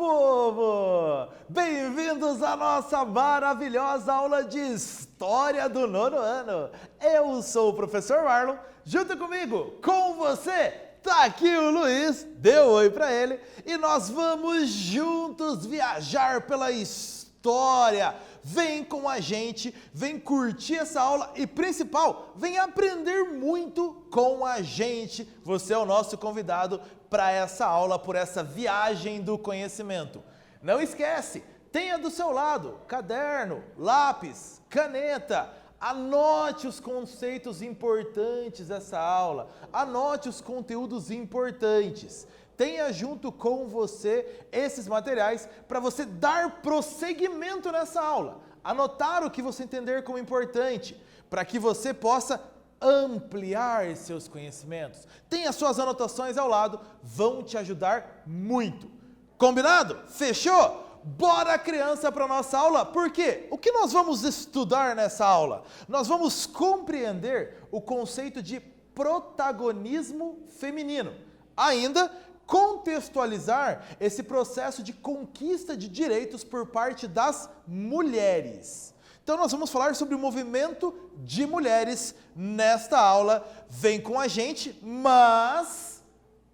povo! Bem-vindos à nossa maravilhosa aula de História do nono ano. Eu sou o professor Marlon, junto comigo, com você, tá aqui o Luiz, dê um oi pra ele, e nós vamos juntos viajar pela história. Vem com a gente, vem curtir essa aula e, principal, vem aprender muito com a gente. Você é o nosso convidado para essa aula, por essa viagem do conhecimento. Não esquece, tenha do seu lado caderno, lápis, caneta. Anote os conceitos importantes dessa aula, anote os conteúdos importantes. Tenha junto com você esses materiais para você dar prosseguimento nessa aula. Anotar o que você entender como importante, para que você possa ampliar seus conhecimentos. Tenha suas anotações ao lado, vão te ajudar muito. Combinado? Fechou? Bora, criança, para a nossa aula, porque o que nós vamos estudar nessa aula? Nós vamos compreender o conceito de protagonismo feminino. Ainda contextualizar esse processo de conquista de direitos por parte das mulheres. Então nós vamos falar sobre o movimento de mulheres nesta aula. Vem com a gente, mas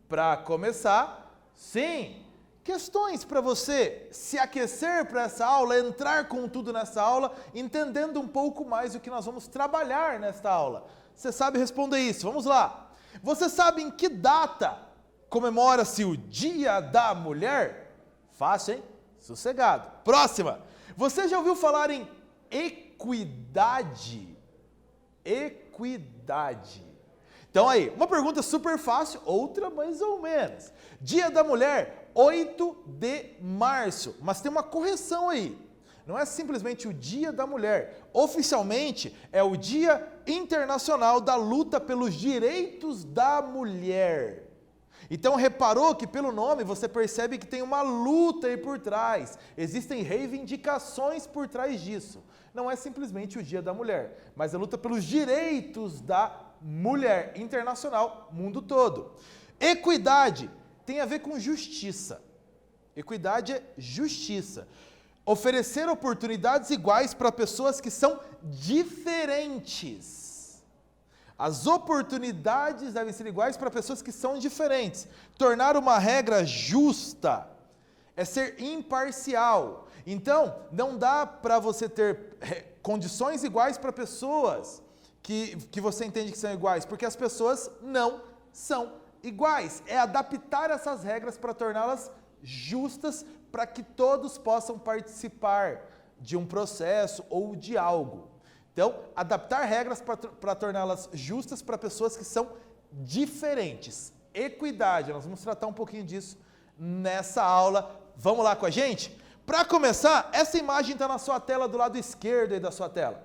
para começar, sim, questões para você se aquecer para essa aula, entrar com tudo nessa aula, entendendo um pouco mais o que nós vamos trabalhar nesta aula. Você sabe responder isso? Vamos lá. Você sabe em que data comemora-se o Dia da Mulher? Fácil, hein? Sossegado. Próxima. Você já ouviu falar em equidade? Equidade. Então aí, uma pergunta super fácil, outra mais ou menos. Dia da Mulher, 8 de março. Mas tem uma correção aí. Não é simplesmente o Dia da Mulher. Oficialmente, é o Dia Internacional da Luta pelos Direitos da Mulher. Então, reparou que pelo nome você percebe que tem uma luta aí por trás. Existem reivindicações por trás disso. Não é simplesmente o Dia da Mulher, mas a luta pelos direitos da mulher internacional, mundo todo. Equidade tem a ver com justiça. Equidade é justiça. Oferecer oportunidades iguais para pessoas que são diferentes. As oportunidades devem ser iguais para pessoas que são diferentes. Tornar uma regra justa é ser imparcial. Então, não dá para você ter condições iguais para pessoas que você entende que são iguais, porque as pessoas não são iguais. É adaptar essas regras para torná-las justas, para que todos possam participar de um processo ou de algo. Então, adaptar regras para torná-las justas para pessoas que são diferentes. Equidade, nós vamos tratar um pouquinho disso nessa aula. Vamos lá com a gente? Para começar, essa imagem está na sua tela, do lado esquerdo aí da sua tela.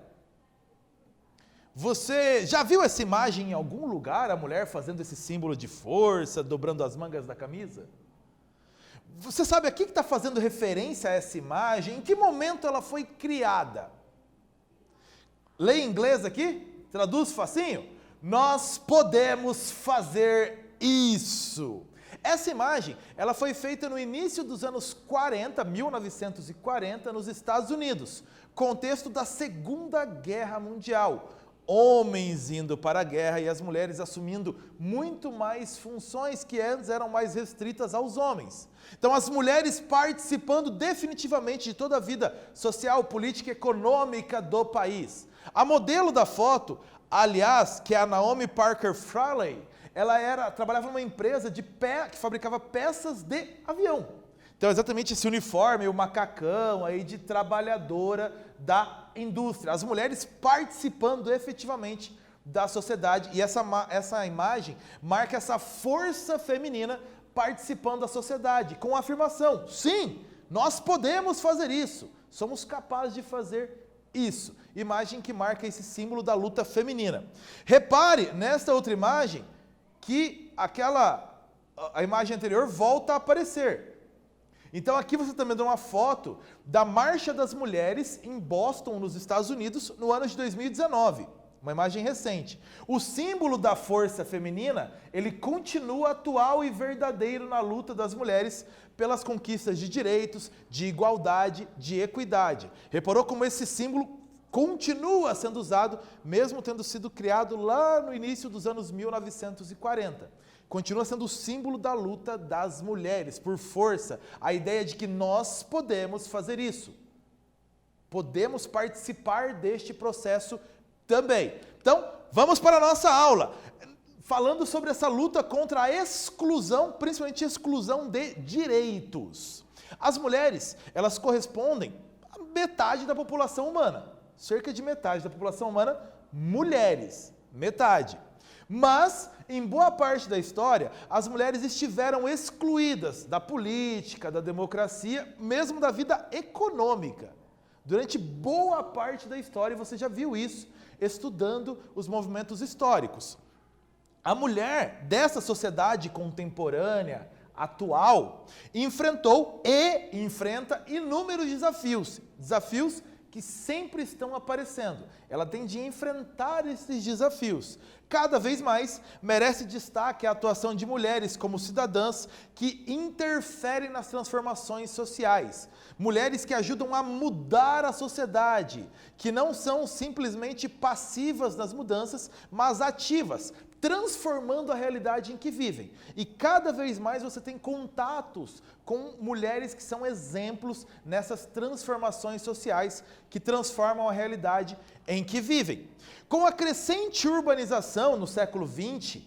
Você já viu essa imagem em algum lugar, a mulher fazendo esse símbolo de força, dobrando as mangas da camisa? Você sabe a que está fazendo referência a essa imagem? Em que momento ela foi criada? Lê em inglês aqui, traduz facinho. Nós podemos fazer isso. Essa imagem, ela foi feita no início dos anos 40, 1940, nos Estados Unidos, contexto da Segunda Guerra Mundial. Homens indo para a guerra e as mulheres assumindo muito mais funções que antes eram mais restritas aos homens. Então, as mulheres participando definitivamente de toda a vida social, política e econômica do país. A modelo da foto, aliás, que é a Naomi Parker Farley, ela trabalhava numa empresa que fabricava peças de avião. Então, exatamente esse uniforme, o macacão aí de trabalhadora da indústria. As mulheres participando efetivamente da sociedade. E essa imagem marca essa força feminina participando da sociedade, com a afirmação: sim, nós podemos fazer isso, somos capazes de fazer isso. Imagem que marca esse símbolo da luta feminina. Repare nesta outra imagem que a imagem anterior volta a aparecer. Então aqui você está vendo uma foto da Marcha das Mulheres em Boston, nos Estados Unidos, no ano de 2019. uma imagem recente. O símbolo da força feminina, ele continua atual e verdadeiro na luta das mulheres pelas conquistas de direitos, de igualdade, de equidade. Reparou como esse símbolo continua sendo usado, mesmo tendo sido criado lá no início dos anos 1940. Continua sendo o símbolo da luta das mulheres, por força. A ideia de que nós podemos fazer isso. Podemos participar deste processo também. Então, vamos para a nossa aula. Falando sobre essa luta contra a exclusão, principalmente a exclusão de direitos. As mulheres, elas correspondem a metade da população humana. Cerca de metade da população humana, mulheres. Metade. Mas, em boa parte da história, as mulheres estiveram excluídas da política, da democracia, mesmo da vida econômica. Durante boa parte da história, você já viu isso, estudando os movimentos históricos. A mulher dessa sociedade contemporânea, atual, enfrentou e enfrenta inúmeros desafios. Desafios que sempre estão aparecendo. Ela tem de enfrentar esses desafios. Cada vez mais merece destaque a atuação de mulheres como cidadãs que interferem nas transformações sociais. Mulheres que ajudam a mudar a sociedade, que não são simplesmente passivas nas mudanças, mas ativas, transformando a realidade em que vivem. E cada vez mais você tem contatos com mulheres que são exemplos nessas transformações sociais que transformam a realidade em que vivem. Com a crescente urbanização no século XX,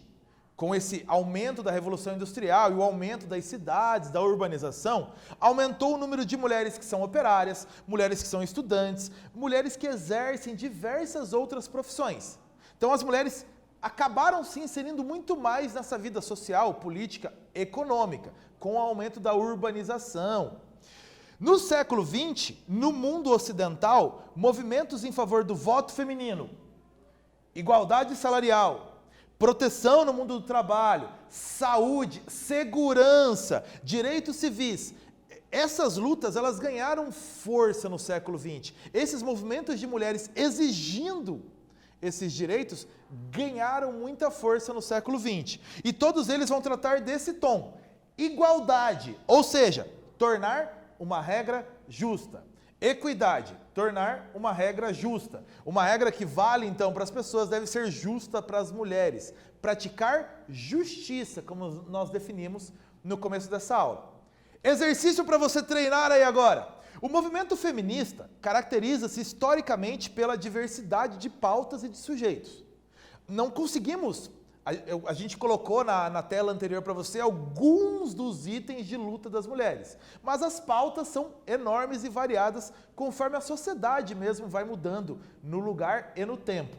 com esse aumento da Revolução Industrial e o aumento das cidades, da urbanização, aumentou o número de mulheres que são operárias, mulheres que são estudantes, mulheres que exercem diversas outras profissões. Então as mulheres acabaram se inserindo muito mais nessa vida social, política, econômica, com o aumento da urbanização. No século XX, no mundo ocidental, movimentos em favor do voto feminino, igualdade salarial, proteção no mundo do trabalho, saúde, segurança, direitos civis, essas lutas elas ganharam força no século XX. Esses movimentos de mulheres exigindo esses direitos ganharam muita força no século XX. E todos eles vão tratar desse tom. Igualdade, ou seja, tornar uma regra justa. Equidade, tornar uma regra justa. Uma regra que vale, então, para as pessoas, deve ser justa para as mulheres. Praticar justiça, como nós definimos no começo dessa aula. Exercício para você treinar aí agora. O movimento feminista caracteriza-se historicamente pela diversidade de pautas e de sujeitos. Não conseguimos, a gente colocou na tela anterior para você alguns dos itens de luta das mulheres, mas as pautas são enormes e variadas conforme a sociedade mesmo vai mudando no lugar e no tempo.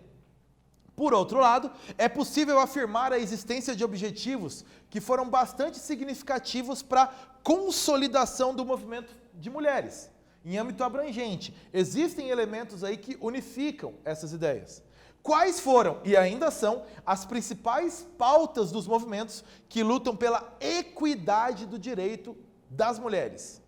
Por outro lado, é possível afirmar a existência de objetivos que foram bastante significativos para a consolidação do movimento de mulheres, em âmbito abrangente. Existem elementos aí que unificam essas ideias. Quais foram, e ainda são, as principais pautas dos movimentos que lutam pela equidade do direito das mulheres?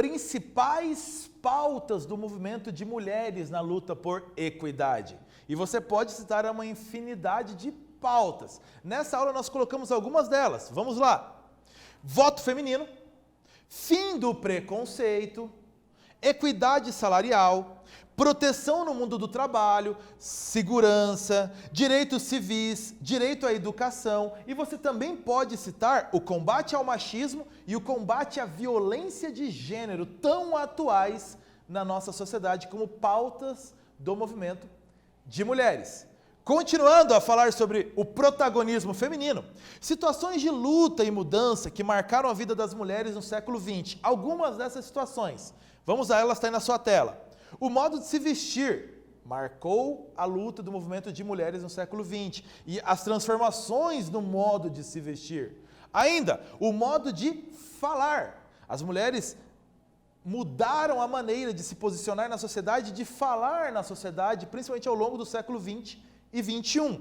principais pautas do movimento de mulheres na luta por equidade. E você pode citar uma infinidade de pautas. Nessa aula nós colocamos algumas delas. Vamos lá. Voto feminino, fim do preconceito, equidade salarial, proteção no mundo do trabalho, segurança, direitos civis, direito à educação, e você também pode citar o combate ao machismo e o combate à violência de gênero, tão atuais na nossa sociedade como pautas do movimento de mulheres. Continuando a falar sobre o protagonismo feminino, situações de luta e mudança que marcaram a vida das mulheres no século XX. Algumas dessas situações, vamos a elas, está aí na sua tela. O modo de se vestir marcou a luta do movimento de mulheres no século XX e as transformações no modo de se vestir. Ainda, o modo de falar. As mulheres mudaram a maneira de se posicionar na sociedade, de falar na sociedade, principalmente ao longo do século XX e XXI.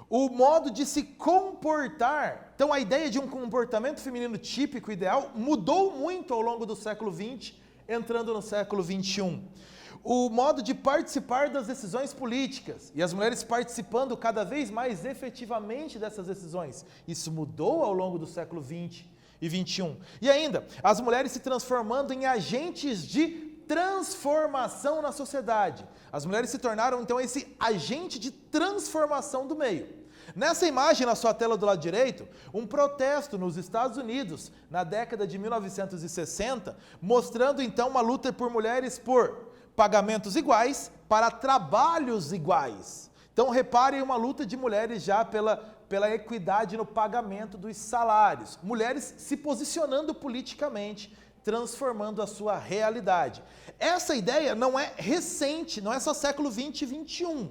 O modo de se comportar. Então, a ideia de um comportamento feminino típico, ideal, mudou muito ao longo do século XX, entrando no século XXI. O modo de participar das decisões políticas e as mulheres participando cada vez mais efetivamente dessas decisões. Isso mudou ao longo do século XX e XXI. E ainda, as mulheres se transformando em agentes de transformação na sociedade. As mulheres se tornaram, então, esse agente de transformação do meio. Nessa imagem, na sua tela do lado direito, um protesto nos Estados Unidos, na década de 1960, mostrando, então, uma luta por mulheres por pagamentos iguais para trabalhos iguais. Então, reparem uma luta de mulheres já pela equidade no pagamento dos salários. Mulheres se posicionando politicamente, transformando a sua realidade. Essa ideia não é recente, não é só século XX e XXI.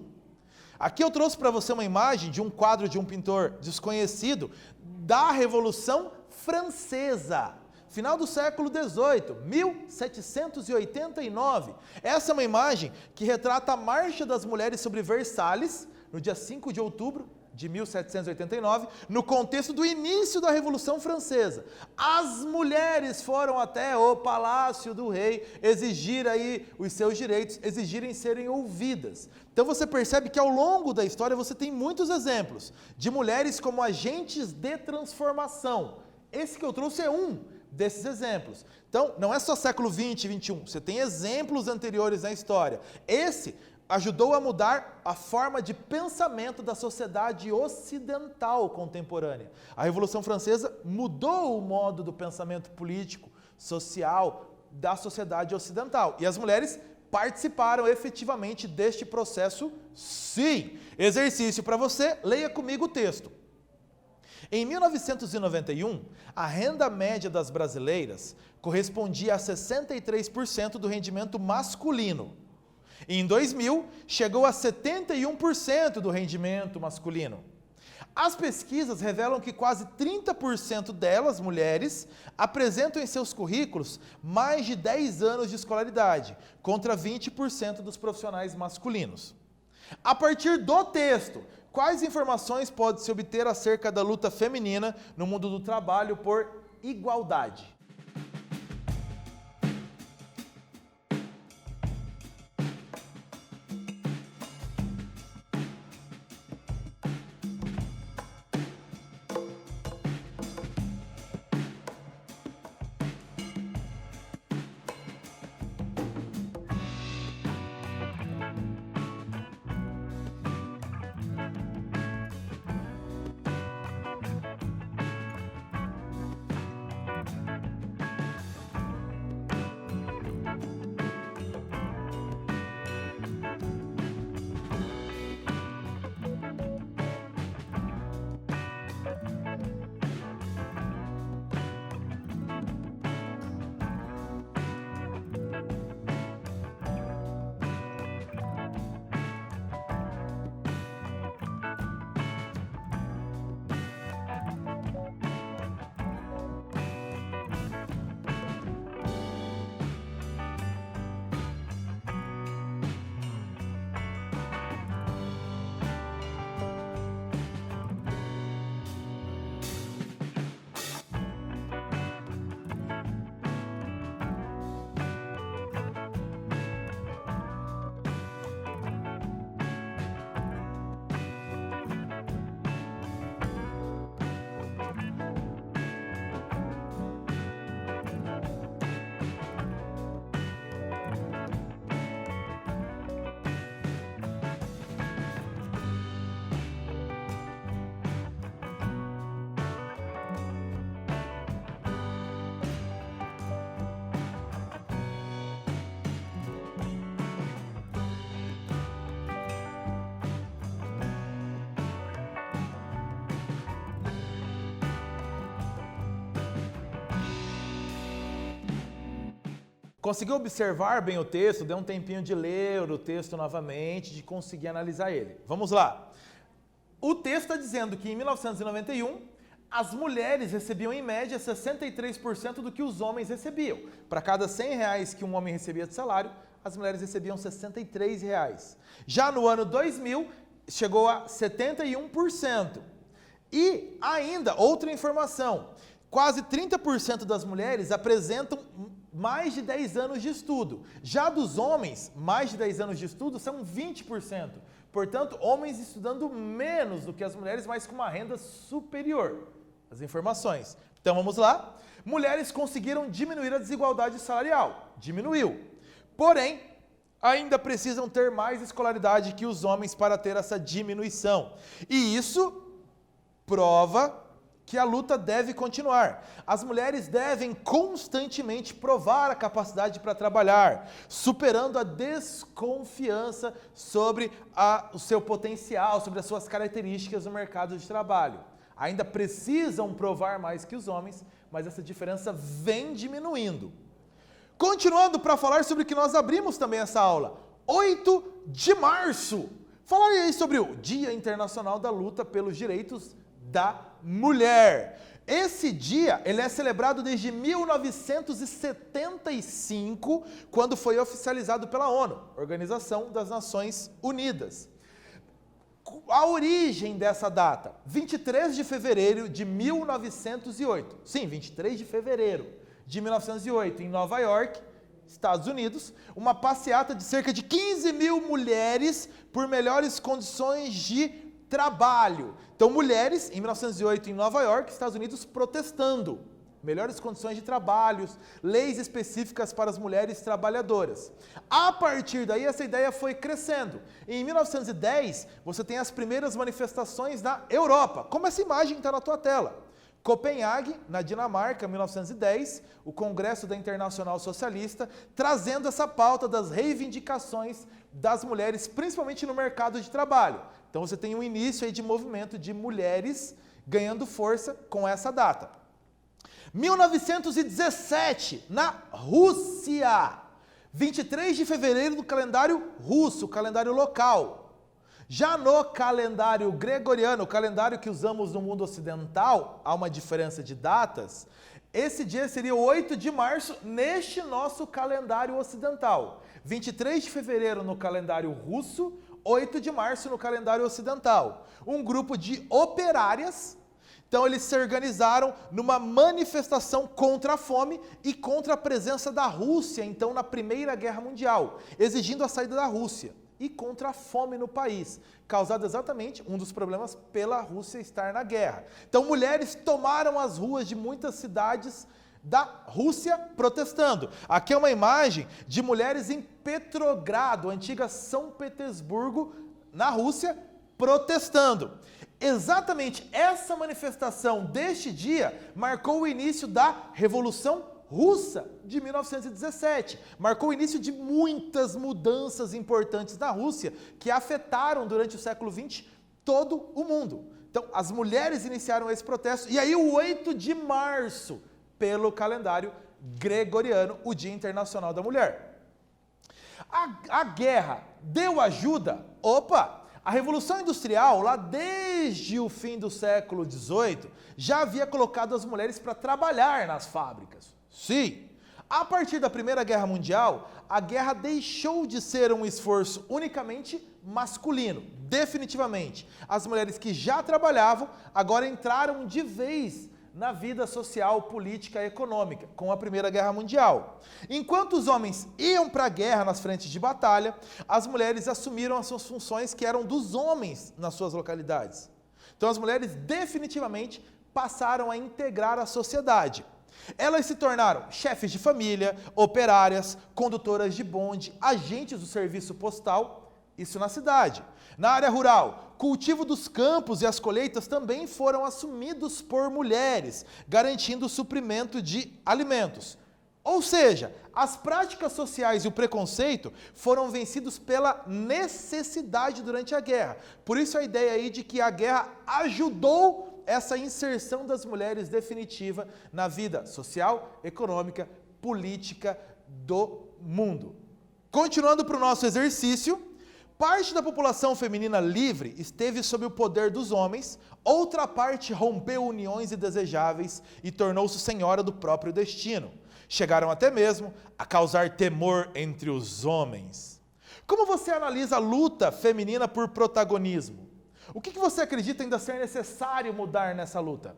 Aqui eu trouxe para você uma imagem de um quadro de um pintor desconhecido da Revolução Francesa, final do século XVIII, 1789. Essa é uma imagem que retrata a marcha das mulheres sobre Versalhes, no dia 5 de outubro de 1789, no contexto do início da Revolução Francesa. As mulheres foram até o Palácio do Rei exigir aí os seus direitos, exigirem serem ouvidas. Então você percebe que ao longo da história você tem muitos exemplos de mulheres como agentes de transformação. Esse que eu trouxe é um desses exemplos. Então, não é só século XX e XXI, você tem exemplos anteriores na história. Esse ajudou a mudar a forma de pensamento da sociedade ocidental contemporânea. A Revolução Francesa mudou o modo do pensamento político, social da sociedade ocidental. E as mulheres participaram efetivamente deste processo, sim. Exercício para você, leia comigo o texto. Em 1991, a renda média das brasileiras correspondia a 63% do rendimento masculino. Em 2000, chegou a 71% do rendimento masculino. As pesquisas revelam que quase 30% delas, mulheres, apresentam em seus currículos mais de 10 anos de escolaridade, contra 20% dos profissionais masculinos. A partir do texto, quais informações pode-se obter acerca da luta feminina no mundo do trabalho por igualdade? Conseguiu observar bem o texto? Deu um tempinho de ler o texto novamente, de conseguir analisar ele. Vamos lá. O texto está dizendo que em 1991, as mulheres recebiam em média 63% do que os homens recebiam. Para cada R$100 que um homem recebia de salário, as mulheres recebiam R$63. Já no ano 2000, chegou a 71%. E ainda, outra informação, quase 30% das mulheres apresentam mais de 10 anos de estudo. Já dos homens, mais de 10 anos de estudo são 20%. Portanto, homens estudando menos do que as mulheres, mas com uma renda superior. As informações. Então vamos lá. Mulheres conseguiram diminuir a desigualdade salarial. Diminuiu. Porém, ainda precisam ter mais escolaridade que os homens para ter essa diminuição. E isso prova que a luta deve continuar. As mulheres devem constantemente provar a capacidade para trabalhar, superando a desconfiança sobre o seu potencial, sobre as suas características no mercado de trabalho. Ainda precisam provar mais que os homens, mas essa diferença vem diminuindo. Continuando para falar sobre o que nós abrimos também essa aula, 8 de março. Falarei aí sobre o Dia Internacional da Luta pelos Direitos da Mulher. Esse dia, ele é celebrado desde 1975, quando foi oficializado pela ONU, Organização das Nações Unidas. A origem dessa data, 23 de fevereiro de 1908. Sim, 23 de fevereiro de 1908, em Nova York, Estados Unidos, uma passeata de cerca de 15 mil mulheres por melhores condições de trabalho. Então, mulheres, em 1908, em Nova York, Estados Unidos, protestando. Melhores condições de trabalho, leis específicas para as mulheres trabalhadoras. A partir daí, essa ideia foi crescendo. Em 1910, você tem as primeiras manifestações na Europa, como essa imagem está na tua tela. Copenhague, na Dinamarca, 1910, o Congresso da Internacional Socialista, trazendo essa pauta das reivindicações das mulheres, principalmente no mercado de trabalho. Então você tem um início aí de movimento de mulheres ganhando força com essa data. 1917, na Rússia, 23 de fevereiro do calendário russo, calendário local. Já no calendário gregoriano, o calendário que usamos no mundo ocidental, há uma diferença de datas, esse dia seria o 8 de março neste nosso calendário ocidental. 23 de fevereiro no calendário russo, 8 de março no calendário ocidental. Um grupo de operárias. Então eles se organizaram numa manifestação contra a fome e contra a presença da Rússia, então na Primeira Guerra Mundial, exigindo a saída da Rússia e contra a fome no país, causado exatamente um dos problemas pela Rússia estar na guerra. Então mulheres tomaram as ruas de muitas cidades da Rússia protestando. Aqui é uma imagem de mulheres em Petrogrado, antiga São Petersburgo, na Rússia, protestando. Exatamente essa manifestação deste dia marcou o início da Revolução Russa de 1917. Marcou o início de muitas mudanças importantes na Rússia que afetaram durante o século XX todo o mundo. Então, as mulheres iniciaram esse protesto e aí o 8 de março, pelo calendário gregoriano, o Dia Internacional da Mulher. A guerra deu ajuda? Opa! A Revolução Industrial, lá desde o fim do século XVIII, já havia colocado as mulheres para trabalhar nas fábricas. Sim. A partir da Primeira Guerra Mundial, a guerra deixou de ser um esforço unicamente masculino, definitivamente. As mulheres que já trabalhavam agora entraram de vez na vida social, política e econômica, com a Primeira Guerra Mundial. Enquanto os homens iam para a guerra nas frentes de batalha, as mulheres assumiram as suas funções que eram dos homens nas suas localidades. Então as mulheres definitivamente passaram a integrar a sociedade. Elas se tornaram chefes de família, operárias, condutoras de bonde, agentes do serviço postal, isso na cidade. Na área rural, cultivo dos campos e as colheitas também foram assumidos por mulheres, garantindo o suprimento de alimentos. Ou seja, as práticas sociais e o preconceito foram vencidos pela necessidade durante a guerra. Por isso a ideia aí de que a guerra ajudou essa inserção das mulheres definitiva na vida social, econômica, política do mundo. Continuando para o nosso exercício, parte da população feminina livre esteve sob o poder dos homens, outra parte rompeu uniões indesejáveis e tornou-se senhora do próprio destino. Chegaram até mesmo a causar temor entre os homens. Como você analisa a luta feminina por protagonismo? O que você acredita ainda ser necessário mudar nessa luta?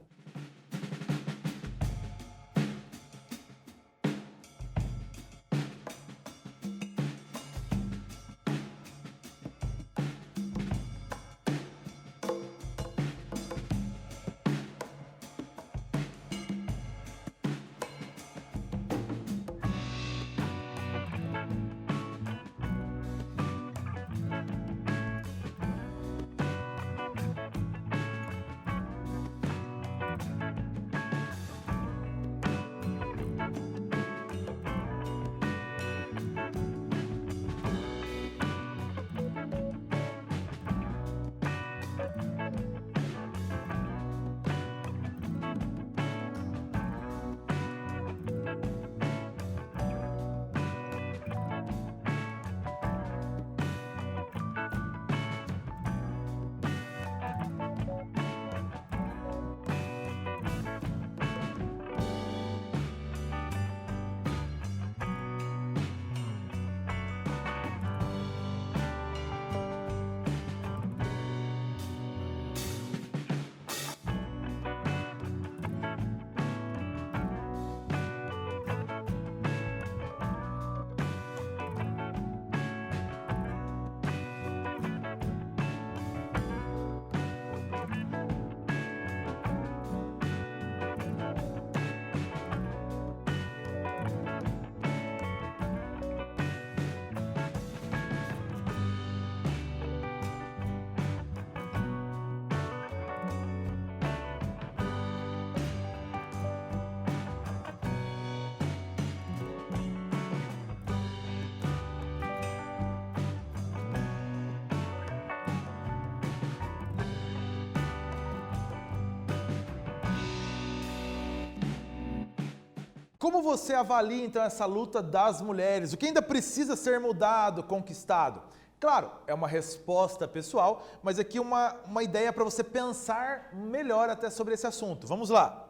Como você avalia então essa luta das mulheres? O que ainda precisa ser mudado, conquistado? Claro, é uma resposta pessoal, mas aqui uma ideia para você pensar melhor até sobre esse assunto. Vamos lá.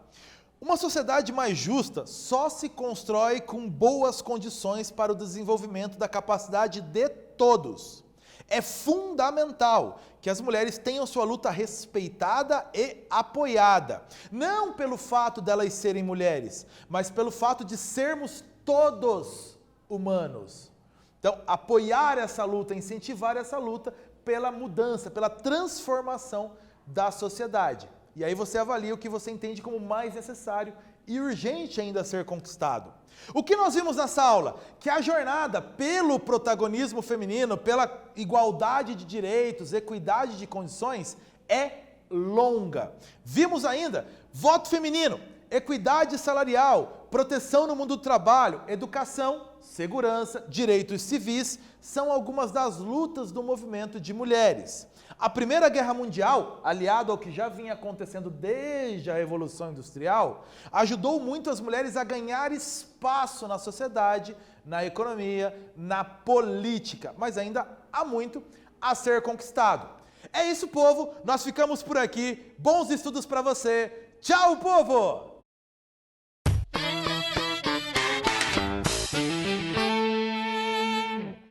Uma sociedade mais justa só se constrói com boas condições para o desenvolvimento da capacidade de todos. É fundamental que as mulheres tenham sua luta respeitada e apoiada. Não pelo fato delas serem mulheres, mas pelo fato de sermos todos humanos. Então, apoiar essa luta, incentivar essa luta pela mudança, pela transformação da sociedade. E aí você avalia o que você entende como mais necessário e urgente ainda a ser conquistado. O que nós vimos nessa aula? Que a jornada pelo protagonismo feminino, pela igualdade de direitos, equidade de condições, é longa. Vimos ainda voto feminino, equidade salarial, proteção no mundo do trabalho, educação, segurança, direitos civis, são algumas das lutas do movimento de mulheres. A Primeira Guerra Mundial, aliado ao que já vinha acontecendo desde a Revolução Industrial, ajudou muito as mulheres a ganhar espaço na sociedade, na economia, na política, mas ainda há muito a ser conquistado. É isso, povo, nós ficamos por aqui. Bons estudos para você. Tchau, povo!